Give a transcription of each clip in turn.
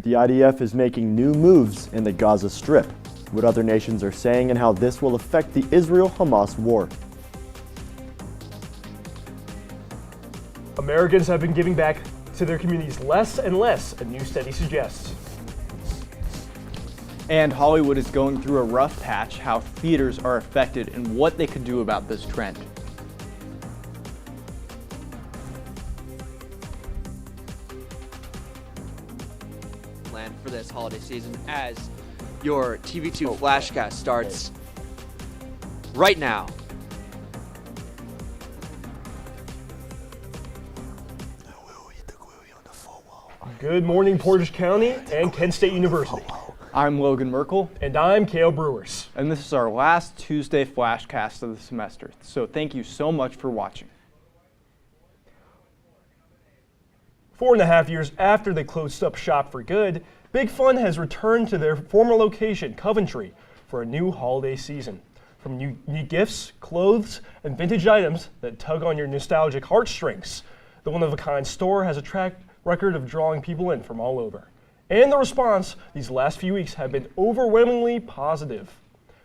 The IDF is making new moves in the Gaza Strip. What other nations are saying and how this will affect the Israel-Hamas war. Americans have been giving back to their communities less and less, a new study suggests. And Hollywood is going through a rough patch, how theaters are affected and what they could do about this trend. For this holiday season as your TV2 Flashcast starts right now. Good morning, Portage County and Kent State University. I'm Logan Merkel. And I'm Cale Brewers. And this is our last Tuesday Flashcast of the semester, so thank you so much for watching. 4.5 years after they closed up shop for good, Big Fun has returned to their former location, Coventry, for a new holiday season. From unique gifts, clothes, and vintage items that tug on your nostalgic heartstrings, the one-of-a-kind store has a track record of drawing people in from all over. And the response these last few weeks have been overwhelmingly positive.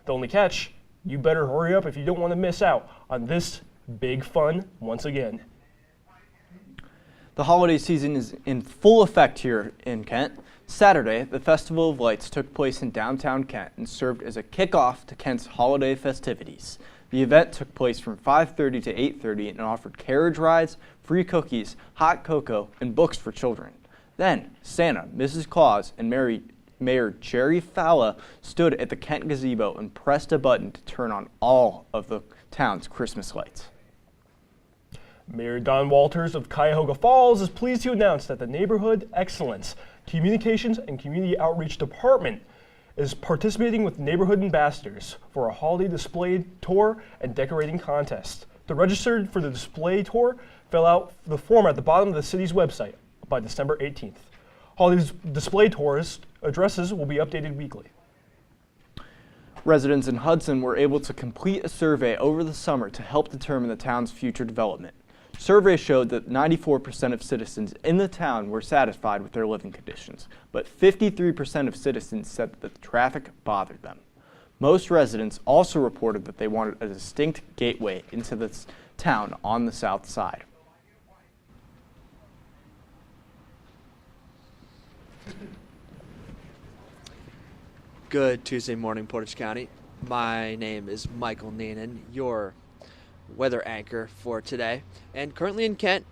The only catch, you better hurry up if you don't want to miss out on this Big Fun once again. The holiday season is in full effect here in Kent. Saturday, the Festival of Lights took place in downtown Kent and served as a kickoff to Kent's holiday festivities. The event took place from 5:30 to 8:30 and offered carriage rides, free cookies, hot cocoa, and books for children. Then, Santa, Mrs. Claus, and Mayor Jerry Falla stood at the Kent gazebo and pressed a button to turn on all of the town's Christmas lights. Mayor Don Walters of Cuyahoga Falls is pleased to announce that the Neighborhood Excellence Communications and Community Outreach Department is participating with neighborhood ambassadors for a holiday display tour and decorating contest. To register for the display tour, fill out the form at the bottom of the city's website by December 18th. Holiday display tours addresses will be updated weekly. Residents in Hudson were able to complete a survey over the summer to help determine the town's future development. Surveys showed that 94% of citizens in the town were satisfied with their living conditions, but 53% of citizens said that the traffic bothered them. Most residents also reported that they wanted a distinct gateway into this town on the south side. Good Tuesday morning, Portage County. My name is Michael Neenan, your weather anchor for today. And currently in Kent,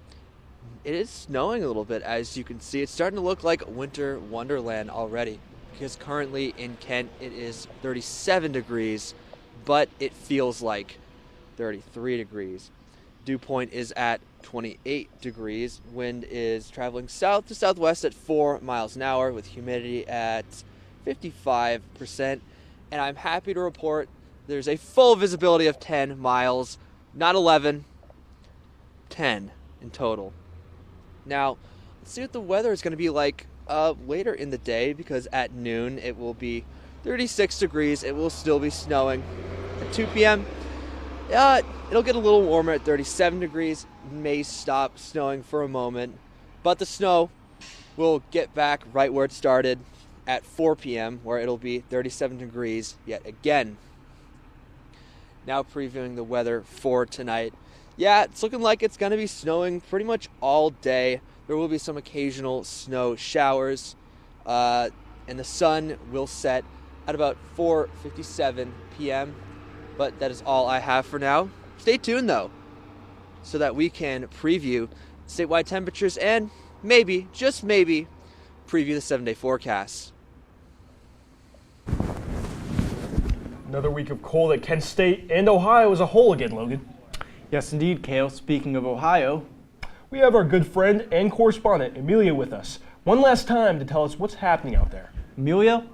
it is snowing a little bit. As you can see, it's starting to look like winter wonderland already. Because currently in Kent, it is 37 degrees, but it feels like 33 degrees. Dew point is at 28 degrees. Wind is traveling south to southwest at 4 miles an hour with humidity at 55%. And I'm happy to report there's a full visibility of 10 miles. Not 11, 10 in total. Now, let's see what the weather is going to be like later in the day, because at noon it will be 36 degrees. It will still be snowing. At 2 p.m., it'll get a little warmer at 37 degrees. May stop snowing for a moment, but the snow will get back right where it started at 4 p.m., where it'll be 37 degrees yet again. Now previewing the weather for tonight. Yeah, it's looking like it's going to be snowing pretty much all day. There will be some occasional snow showers, and the sun will set at about 4:57 p.m. But that is all I have for now. Stay tuned, though, so that we can preview statewide temperatures and maybe, just maybe, preview the 7-day forecast. Another week of cold at Kent State and Ohio as a whole again, Logan. Yes, indeed, Cale. Speaking of Ohio, we have our good friend and correspondent, Emilio, with us one last time to tell us what's happening out there. Emilio?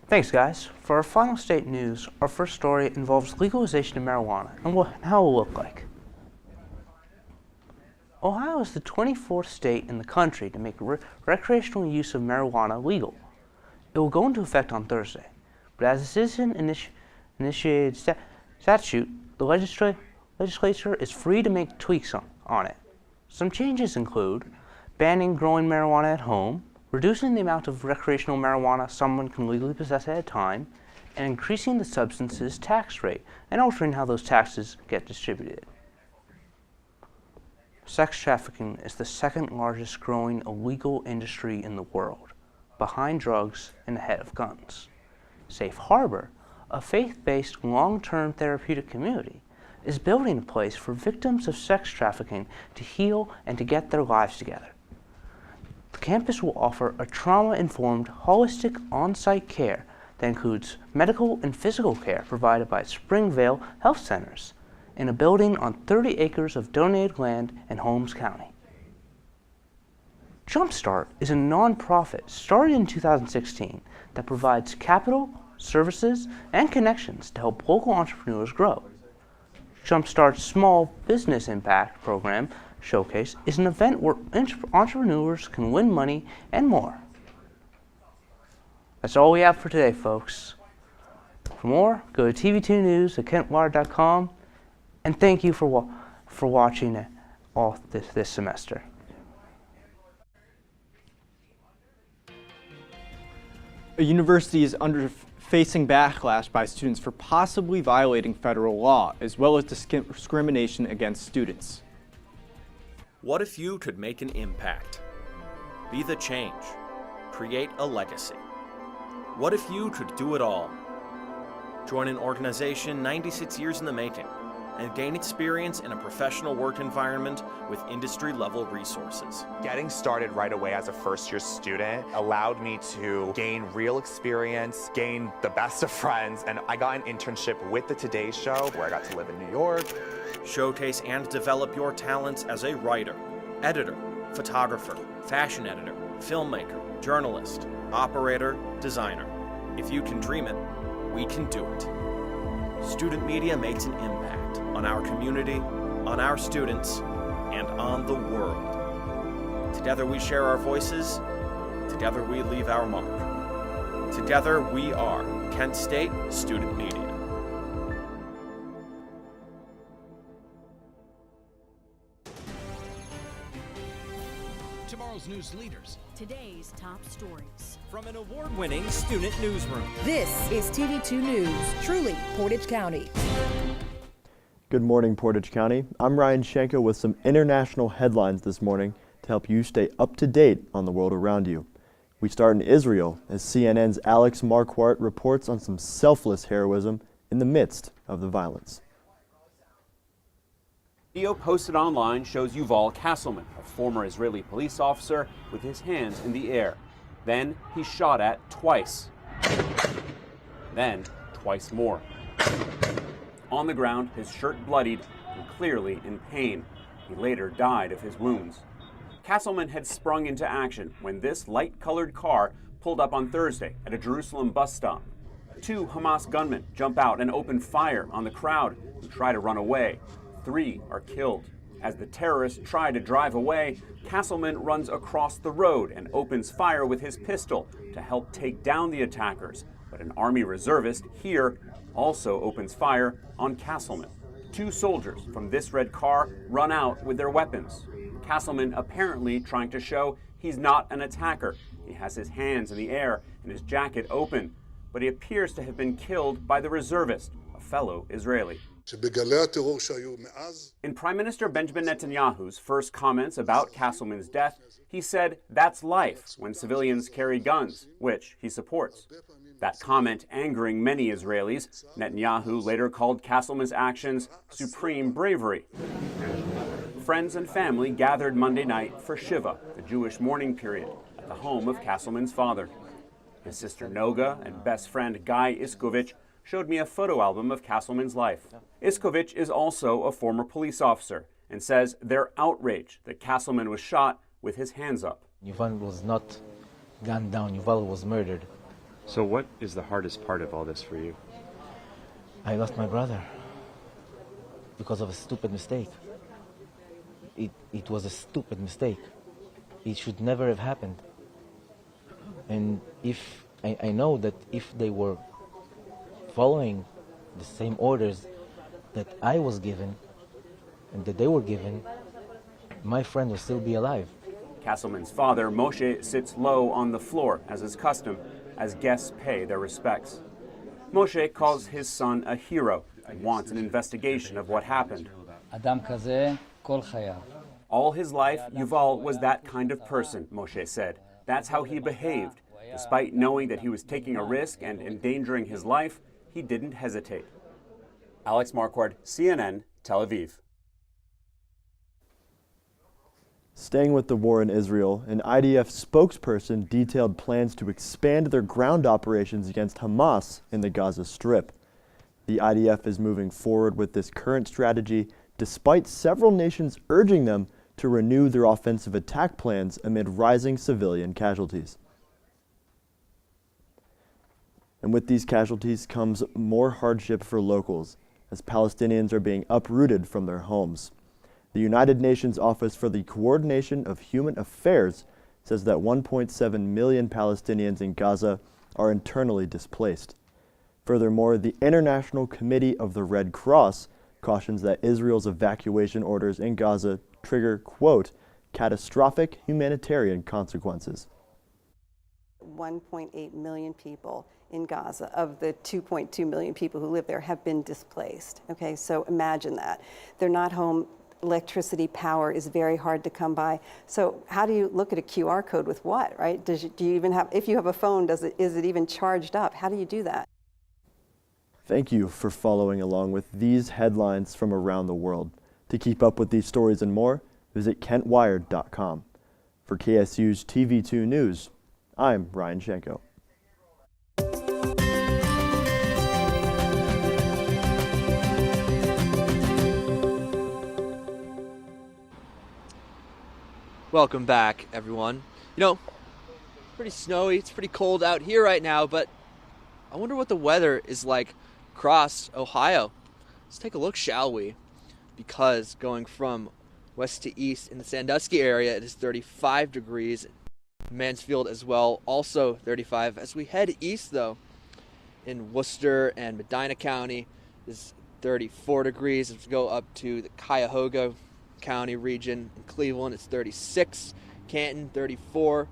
Thanks, guys. For our final state news, our first story involves legalization of marijuana and how it will look like. Ohio is the 24th state in the country to make recreational use of marijuana legal. It will go into effect on Thursday, but as a citizen-initiated statute, the legislature is free to make tweaks on it. Some changes include banning growing marijuana at home, reducing the amount of recreational marijuana someone can legally possess at a time, and increasing the substance's tax rate and altering how those taxes get distributed. Sex trafficking is the second largest growing illegal industry in the world, behind drugs and ahead of guns. Safe Harbor, a faith-based long-term therapeutic community, is building a place for victims of sex trafficking to heal and to get their lives together. The campus will offer a trauma-informed, holistic on-site care that includes medical and physical care provided by Springvale Health Centers in a building on 30 acres of donated land in Holmes County. Jumpstart is a nonprofit started in 2016 that provides capital, services, and connections to help local entrepreneurs grow. Jumpstart's Small Business Impact Program Showcase is an event where entrepreneurs can win money and more. That's all we have for today, folks. For more, go to TV2 News at kentwire.com, and thank you for watching all this semester. A university is facing backlash by students for possibly violating federal law, as well as discrimination against students. What if you could make an impact? Be the change. Create a legacy. What if you could do it all? Join an organization 96 years in the making and gain experience in a professional work environment with industry-level resources. Getting started right away as a first-year student allowed me to gain real experience, gain the best of friends, and I got an internship with the Today Show where I got to live in New York. Showcase and develop your talents as a writer, editor, photographer, fashion editor, filmmaker, journalist, operator, designer. If you can dream it, we can do it. Student media makes an impact on our community, on our students, and on the world. Together we share our voices. Together we leave our mark. Together we are Kent State Student Media. Tomorrow's news leaders. Today's top stories. From an award-winning student newsroom. This is TV2 News, truly Portage County. Good morning, Portage County. I'm Ryan Shanko with some international headlines this morning to help you stay up to date on the world around you. We start in Israel as CNN's Alex Marquardt reports on some selfless heroism in the midst of the violence. Video posted online shows Yuval Kasselman, a former Israeli police officer, with his hands in the air. Then he's shot at twice. Then twice more. On the ground, his shirt bloodied and clearly in pain. He later died of his wounds. Kasselman had sprung into action when this light-colored car pulled up on Thursday at a Jerusalem bus stop. Two Hamas gunmen jump out and open fire on the crowd who try to run away. 3 are killed. As the terrorists try to drive away, Kasselman runs across the road and opens fire with his pistol to help take down the attackers. But an army reservist here also opens fire on Kasselman. 2 soldiers from this red car run out with their weapons. Kasselman apparently trying to show he's not an attacker. He has his hands in the air and his jacket open, but he appears to have been killed by the reservist, a fellow Israeli. In Prime Minister Benjamin Netanyahu's first comments about Kasselman's death, he said that's life when civilians carry guns, which he supports. That comment angering many Israelis, Netanyahu later called Kasselman's actions supreme bravery. Friends and family gathered Monday night for Shiva, the Jewish mourning period, at the home of Kasselman's father. His sister Noga and best friend Guy Iskovich showed me a photo album of Kasselman's life. Iskovich is also a former police officer and says they're outraged that Kasselman was shot with his hands up. Yuval was not gunned down, Yuval was murdered. So what is the hardest part of all this for you? I lost my brother because of a stupid mistake. It was a stupid mistake. It should never have happened. And if I know that if they were following the same orders that I was given and that they were given, my friend will still be alive. Castleman's father, Moshe, sits low on the floor, as is custom, as guests pay their respects. Moshe calls his son a hero and wants an investigation of what happened. All his life, Yuval was that kind of person, Moshe said. That's how he behaved. Despite knowing that he was taking a risk and endangering his life, he didn't hesitate. Alex Marquardt, CNN, Tel Aviv. Staying with the war in Israel, an IDF spokesperson detailed plans to expand their ground operations against Hamas in the Gaza Strip. The IDF is moving forward with this current strategy despite several nations urging them to renew their offensive attack plans amid rising civilian casualties. And with these casualties comes more hardship for locals, as Palestinians are being uprooted from their homes. The United Nations Office for the Coordination of Human Affairs says that 1.7 million Palestinians in Gaza are internally displaced. Furthermore, the International Committee of the Red Cross cautions that Israel's evacuation orders in Gaza trigger, quote, catastrophic humanitarian consequences. 1.8 million people in Gaza, of the 2.2 million people who live there, have been displaced. Okay, so imagine that. They're not home. Electricity, power is very hard to come by. So how do you look at a QR code with what, right? Do you even have, if you have a phone, is it even charged up? How do you do that? Thank you for following along with these headlines from around the world. To keep up with these stories and more, visit kentwired.com. For KSU's TV2 News, I'm Ryan Shenko. Welcome back, everyone. You know, pretty snowy, it's pretty cold out here right now, but I wonder what the weather is like across Ohio. Let's take a look, shall we? Because going from west to east in the Sandusky area, it is 35 degrees. Mansfield as well, also 35. As we head east, though, in Worcester and Medina County, is 34 degrees. As we go up to the Cuyahoga County region in Cleveland, it's 36. Canton, 34.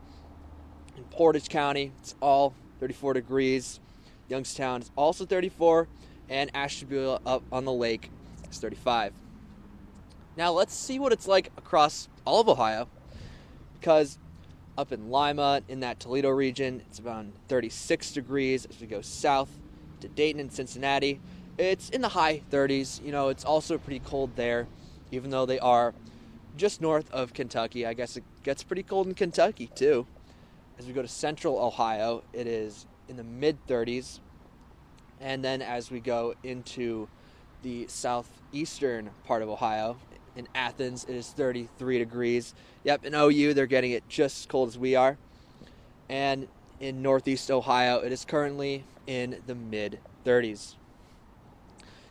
In Portage County, it's all 34 degrees. Youngstown is also 34. And Ashtabula up on the lake is 35. Now let's see what it's like across all of Ohio, because up in Lima, in that Toledo region, it's around 36 degrees. As we go south to Dayton and Cincinnati, it's in the high 30s. You know, it's also pretty cold there, even though they are just north of Kentucky. I guess it gets pretty cold in Kentucky too. As we go to central Ohio, it is in the mid 30s. And then as we go into the southeastern part of Ohio, in Athens, it is 33 degrees. Yep, in OU, they're getting it just as cold as we are. And in northeast Ohio, it is currently in the mid 30s.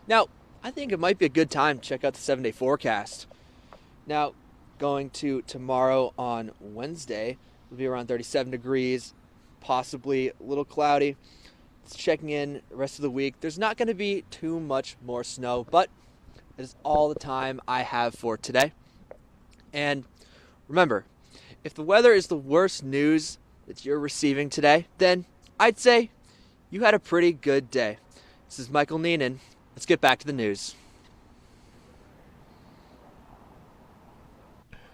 Now, I think it might be a good time to check out the 7-day forecast. Now, going to tomorrow on Wednesday, it'll be around 37 degrees, possibly a little cloudy. It's checking in the rest of the week. There's not going to be too much more snow, but it is all the time I have for today. And remember, if the weather is the worst news that you're receiving today, then I'd say you had a pretty good day. This is Michael Neenan. Let's get back to the news.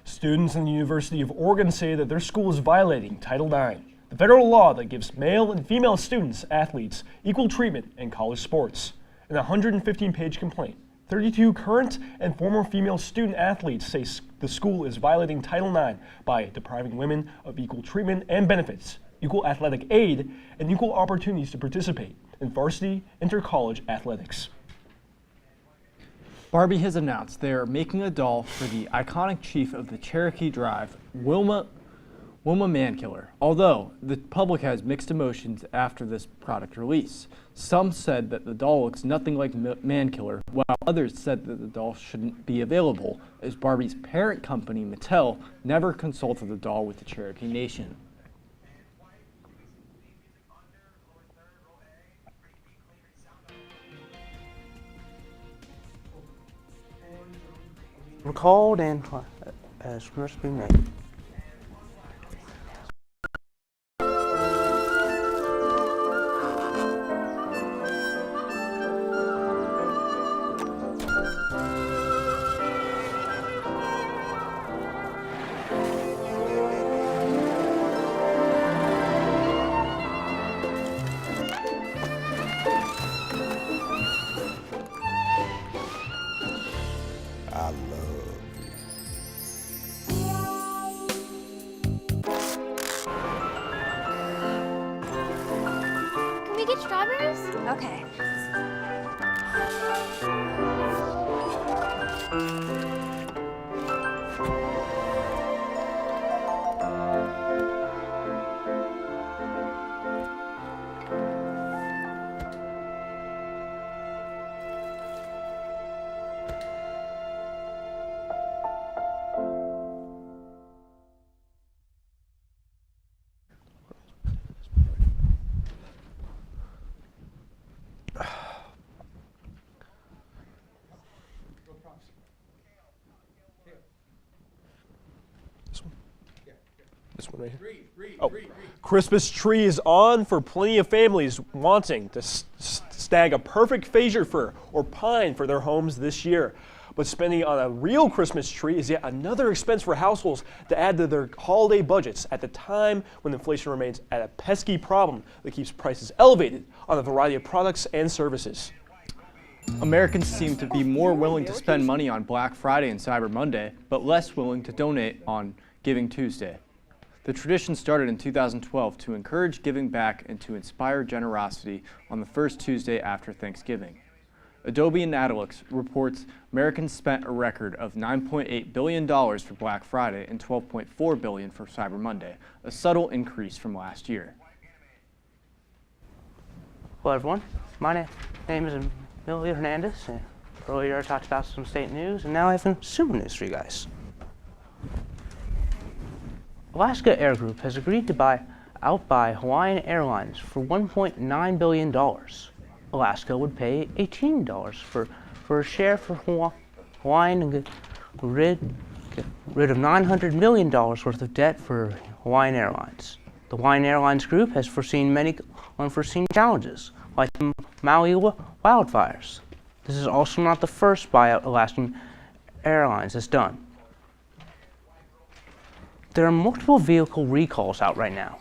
Students in the University of Oregon say that their school is violating Title IX, the federal law that gives male and female students, athletes, equal treatment in college sports. In a 115-page complaint, 32 current and former female student athletes say the school is violating Title IX by depriving women of equal treatment and benefits, equal athletic aid, and equal opportunities to participate in varsity inter-college athletics. Barbie has announced they are making a doll for the iconic chief of the Cherokee Tribe, Wilma Mankiller, although the public has mixed emotions after this product release. Some said that the doll looks nothing like Mankiller, while others said that the doll shouldn't be available, as Barbie's parent company, Mattel, never consulted the doll with the Cherokee Nation. Recalled and as must be made. $5? Okay. This one right here. Oh, Christmas tree is on for plenty of families wanting to snag a perfect fascia fir or pine for their homes this year. But spending on a real Christmas tree is yet another expense for households to add to their holiday budgets at the time when inflation remains at a pesky problem that keeps prices elevated on a variety of products and services. Americans seem to be more willing to spend money on Black Friday and Cyber Monday, but less willing to donate on Giving Tuesday. The tradition started in 2012 to encourage giving back and to inspire generosity on the first Tuesday after Thanksgiving. Adobe Analytics reports Americans spent a record of $9.8 billion for Black Friday and $12.4 billion for Cyber Monday, a subtle increase from last year. Hello everyone, my name is Emilio Hernandez. Earlier I talked about some state news, and now I have some consumer news for you guys. Alaska Air Group has agreed to buy Hawaiian Airlines for $1.9 billion. Alaska would pay $18 for a share for Hawaiian and get rid of $900 million worth of debt for Hawaiian Airlines. The Hawaiian Airlines Group has foreseen many unforeseen challenges, like the Maui wildfires. This is also not the first buyout Alaskan Airlines has done. There are multiple vehicle recalls out right now,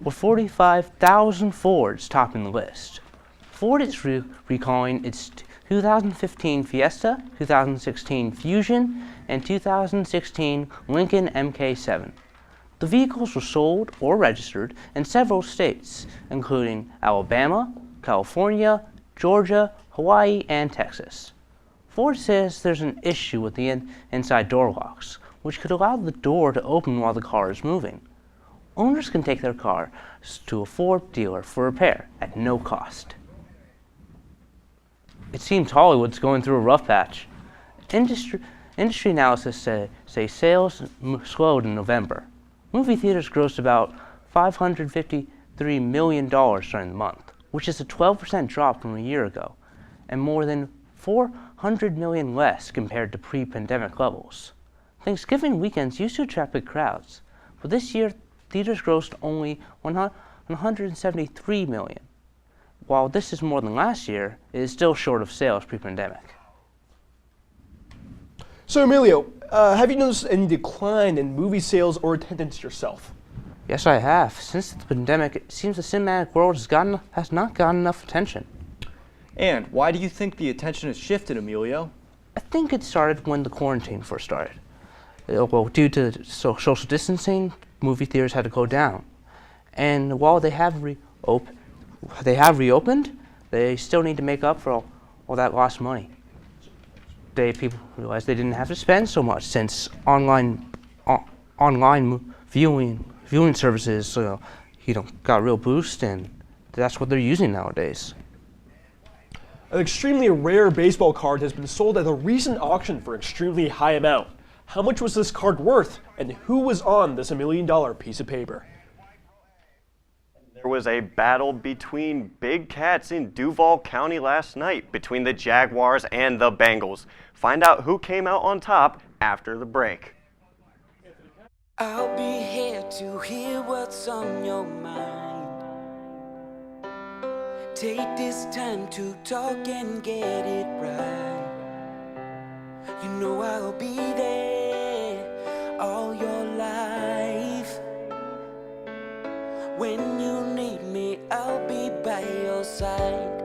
with 45,000 Fords topping the list. Ford is recalling its 2015 Fiesta, 2016 Fusion, and 2016 Lincoln MK7. The vehicles were sold or registered in several states, including Alabama, California, Georgia, Hawaii, and Texas. Ford says there's an issue with the inside door locks, which could allow the door to open while the car is moving. Owners can take their car to a Ford dealer for repair at no cost. It seems Hollywood's going through a rough patch. Industry analysis say sales slowed in November. Movie theaters grossed about $553 million during the month, which is a 12% drop from a year ago, and more than $400 million less compared to pre-pandemic levels. Thanksgiving weekends used to attract big crowds, but this year theaters grossed only $173 million. While this is more than last year, it is still short of sales pre-pandemic. So Emilio, have you noticed any decline in movie sales or attendance yourself? Yes, I have. Since the pandemic, it seems the cinematic world has not gotten enough attention. And why do you think the attention has shifted, Emilio? I think it started when the quarantine first started. Well, due to social distancing, movie theaters had to go down. And while they have reopened, they still need to make up for all that lost money. People realized they didn't have to spend so much since online viewing services got a real boost, and that's what they're using nowadays. An extremely rare baseball card has been sold at a recent auction for an extremely high amount. How much was this card worth, and who was on this $1 million piece of paper? There was a battle between big cats in Duval County last night between the Jaguars and the Bengals. Find out who came out on top after the break. I'll be here to hear what's on your mind. Take this time to talk and get it right. You know I'll be there all your life. When you need me, I'll be by your side.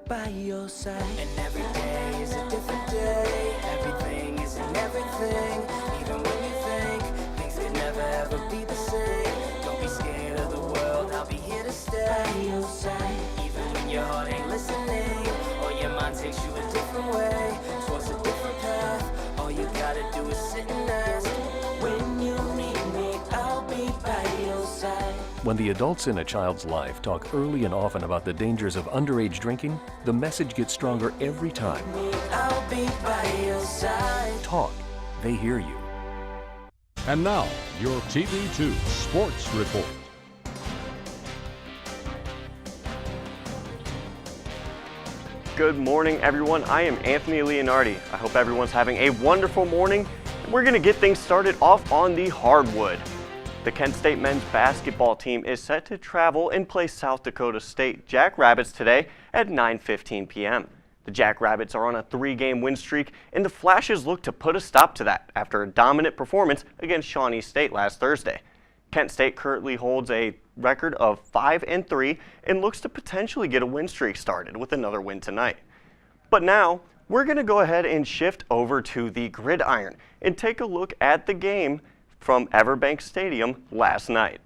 By your side. And every day is a different day. Everything isn't everything. Even when you think things could never ever be the same. Don't be scared of the world, I'll be here to stay. By your side. When the adults in a child's life talk early and often about the dangers of underage drinking, the message gets stronger every time. I'll be by your side. Talk. They hear you. And now, your TV2 Sports Report. Good morning, everyone. I am Anthony Leonardi. I hope everyone's having a wonderful morning. We're going to get things started off on the hardwood. The Kent State men's basketball team is set to travel and play South Dakota State Jackrabbits today at 9:15 p.m. The Jackrabbits are on a 3-game win streak, and the Flashes look to put a stop to that after a dominant performance against Shawnee State last Thursday. Kent State currently holds a record of 5-3 and looks to potentially get a win streak started with another win tonight. But now, we're going to go ahead and shift over to the gridiron and take a look at the game from Everbank Stadium last night.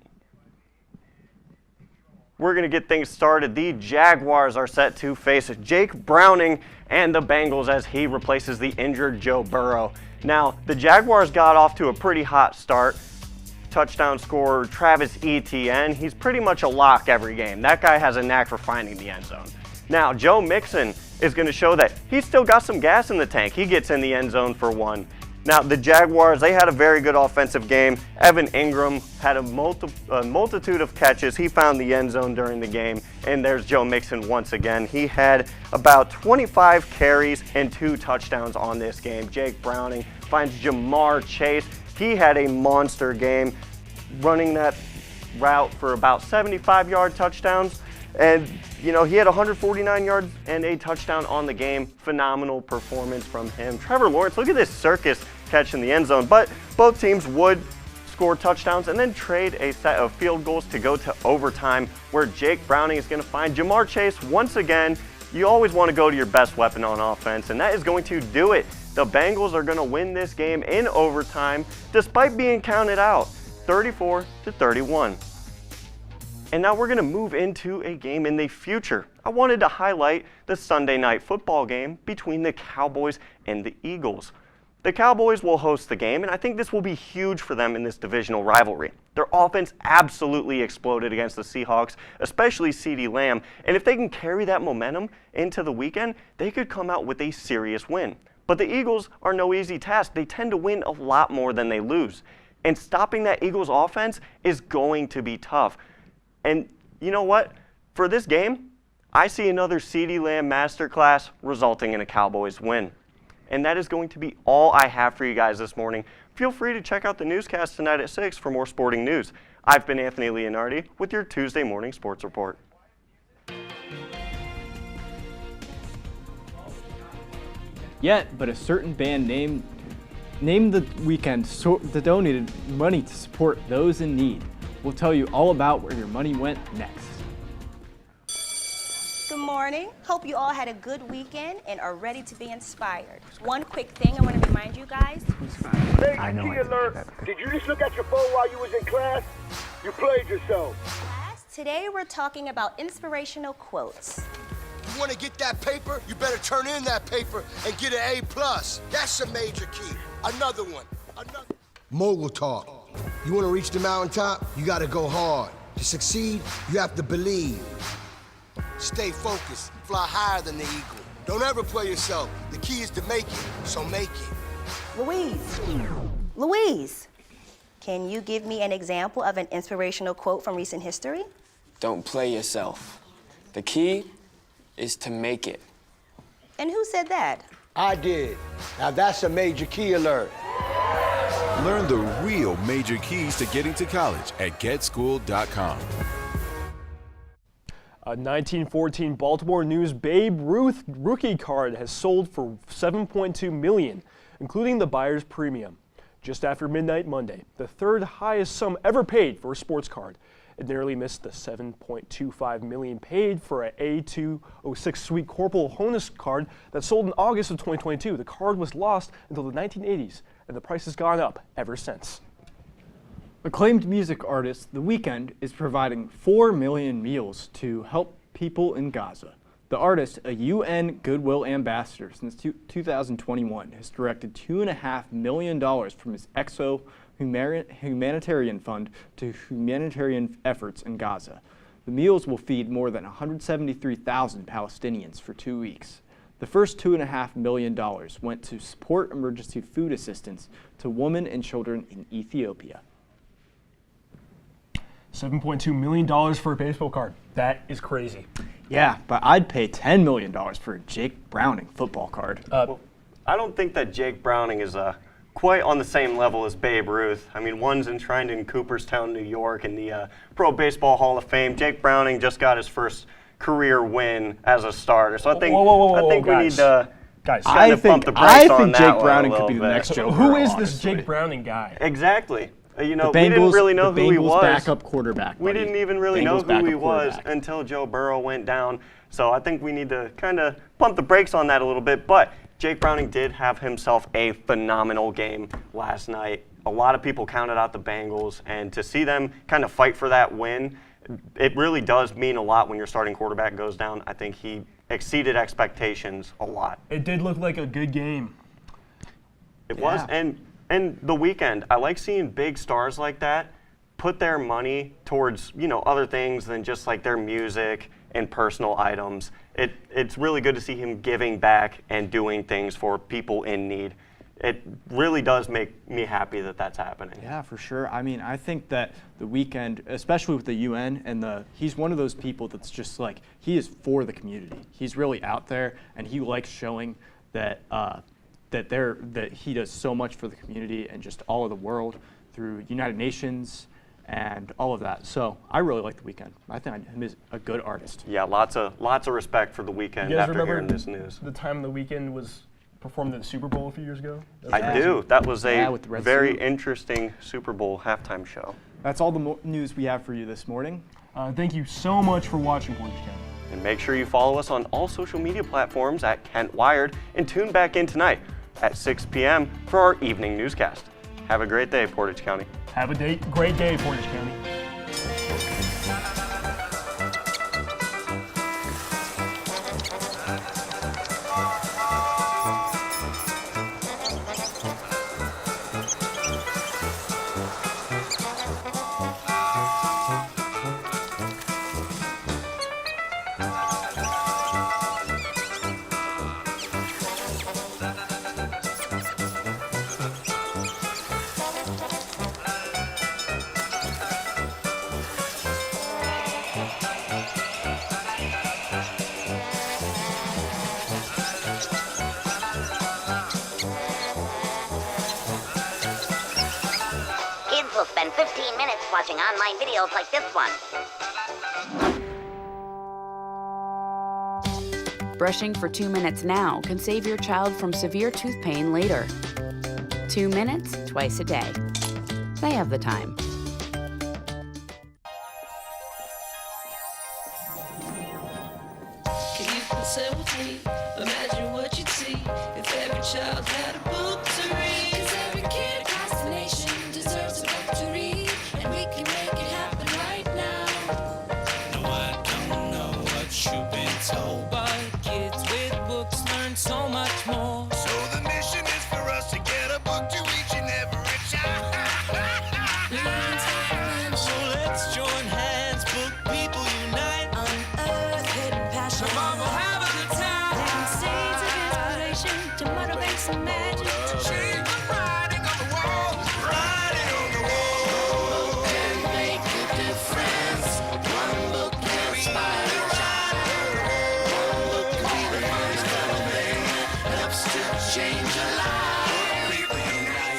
We're going to get things started. The Jaguars are set to face Jake Browning and the Bengals as he replaces the injured Joe Burrow. Now, the Jaguars got off to a pretty hot start. Touchdown scorer Travis Etienne. He's pretty much a lock every game. That guy has a knack for finding the end zone. Now, Joe Mixon is going to show that he's still got some gas in the tank. He gets in the end zone for one. Now, the Jaguars, they had a very good offensive game. Evan Ingram had a multitude of catches. He found the end zone during the game. And there's Joe Mixon once again. He had about 25 carries and 2 touchdowns on this game. Jake Browning finds Jamar Chase. He had a monster game, running that route for about 75-yard touchdowns. And, you know, he had 149 yards and a touchdown on the game. Phenomenal performance from him. Trevor Lawrence, look at this circus catch in the end zone. But both teams would score touchdowns and then trade a set of field goals to go to overtime, where Jake Browning is going to find Jamar Chase once again. You always want to go to your best weapon on offense, and that is going to do it. The Bengals are going to win this game in overtime despite being counted out, 34-31. And now we're going to move into a game in the future. I wanted to highlight the Sunday night football game between the Cowboys and the Eagles. The Cowboys will host the game, and I think this will be huge for them in this divisional rivalry. Their offense absolutely exploded against the Seahawks, especially CeeDee Lamb, and if they can carry that momentum into the weekend, they could come out with a serious win. But the Eagles are no easy task. They tend to win a lot more than they lose. And stopping that Eagles offense is going to be tough. And you know what? For this game, I see another CeeDee Lamb masterclass resulting in a Cowboys win. And that is going to be all I have for you guys this morning. Feel free to check out the newscast tonight at 6 for more sporting news. I've been Anthony Leonardi with your Tuesday morning sports report. Yet, but a certain band named the weekend that donated money to support those in need. We'll tell you all about where your money went next. Good morning. Hope you all had a good weekend and are ready to be inspired. One quick thing I want to remind you guys. Major key alert. Did you just look at your phone while you was in class? You played yourself. Class, today we're talking about inspirational quotes. You want to get that paper? You better turn in that paper and get an A+. That's a major key. Another one. Mogul talk. You want to reach the mountaintop? You got to go hard. To succeed, you have to believe. Stay focused. Fly higher than the eagle. Don't ever play yourself. The key is to make it, so make it. Louise, can you give me an example of an inspirational quote from recent history? Don't play yourself. The key is to make it. And who said that? I did. Now that's a major key alert. Learn the real major keys to getting to college at getschool.com. A 1914 Baltimore News Babe Ruth rookie card has sold for $7.2 million, including the buyer's premium. Just after midnight Monday, the third highest sum ever paid for a sports card. It narrowly missed the $7.25 million paid for an A206 Sweet Corporal Honus card that sold in August of 2022. The card was lost until the 1980s, and the price has gone up ever since. Acclaimed music artist The Weeknd is providing 4 million meals to help people in Gaza. The artist, a UN Goodwill ambassador since 2021, has directed $2.5 million from his EXO humanitarian fund to humanitarian efforts in Gaza. The meals will feed more than 173,000 Palestinians for 2 weeks. The first $2.5 million went to support emergency food assistance to women and children in Ethiopia. $7.2 million for a baseball card. That is crazy. Yeah, but I'd pay $10 million for a Jake Browning football card. Well, I don't think that Jake Browning is quite on the same level as Babe Ruth. I mean, one's enshrined in Cooperstown, New York, in the Pro Baseball Hall of Fame. Jake Browning just got his first career win as a starter. So I think we need to kind of pump the brakes on that. I think Jake Browning could be the next Joe Burrow. Who is this Jake Browning guy? Exactly. You know, we didn't really know who he was. Backup quarterback. We didn't even really know who he was until Joe Burrow went down. So I think we need to kind of pump the brakes on that a little bit. But Jake Browning did have himself a phenomenal game last night. A lot of people counted out the Bengals, and to see them kind of fight for that win, it really does mean a lot when your starting quarterback goes down. I think he exceeded expectations a lot. It did look like a good game. It was, and the weekend, I like seeing big stars like that put their money towards, you know, other things than just like their music and personal items. It's really good to see him giving back and doing things for people in need. It really does make me happy that that's happening. Yeah, for sure. I mean, I think that the weekend, especially with the UN, and he's one of those people that's just like, he is for the community. He's really out there, and he likes showing that that he does so much for the community and just all of the world through United Nations and all of that. So I really like the weekend. I think him is a good artist. Yeah, lots of respect for the weekend You guys after hearing this news. The time the weekend was performed at the Super Bowl a few years ago? I do. That was a with the red very suit. interesting Super Bowl halftime show. That's all the news we have for you this morning. Thank you so much for watching Portage County. And make sure you follow us on all social media platforms at Kent Wired, and tune back in tonight at 6 p.m. for our evening newscast. Have a great day, Portage County. Have a great day, Portage County. Kids will spend 15 minutes watching online videos like this one. Brushing for 2 minutes now can save your child from severe tooth pain later. 2 minutes, twice a day. They have the time. Can you concern with me? Imagine what you'd see if every child had a book to read. 'Cause every kid across the nation deserves a book to read, and we can make it happen right now. No, I don't know what you've been told, but kids with books learn so much more. So the mission is for us to get a book to each and every child. So let's join hands, book people unite, Unearth hidden passion. come on, we'll have a good time. Planting seeds of inspiration to motivate some man.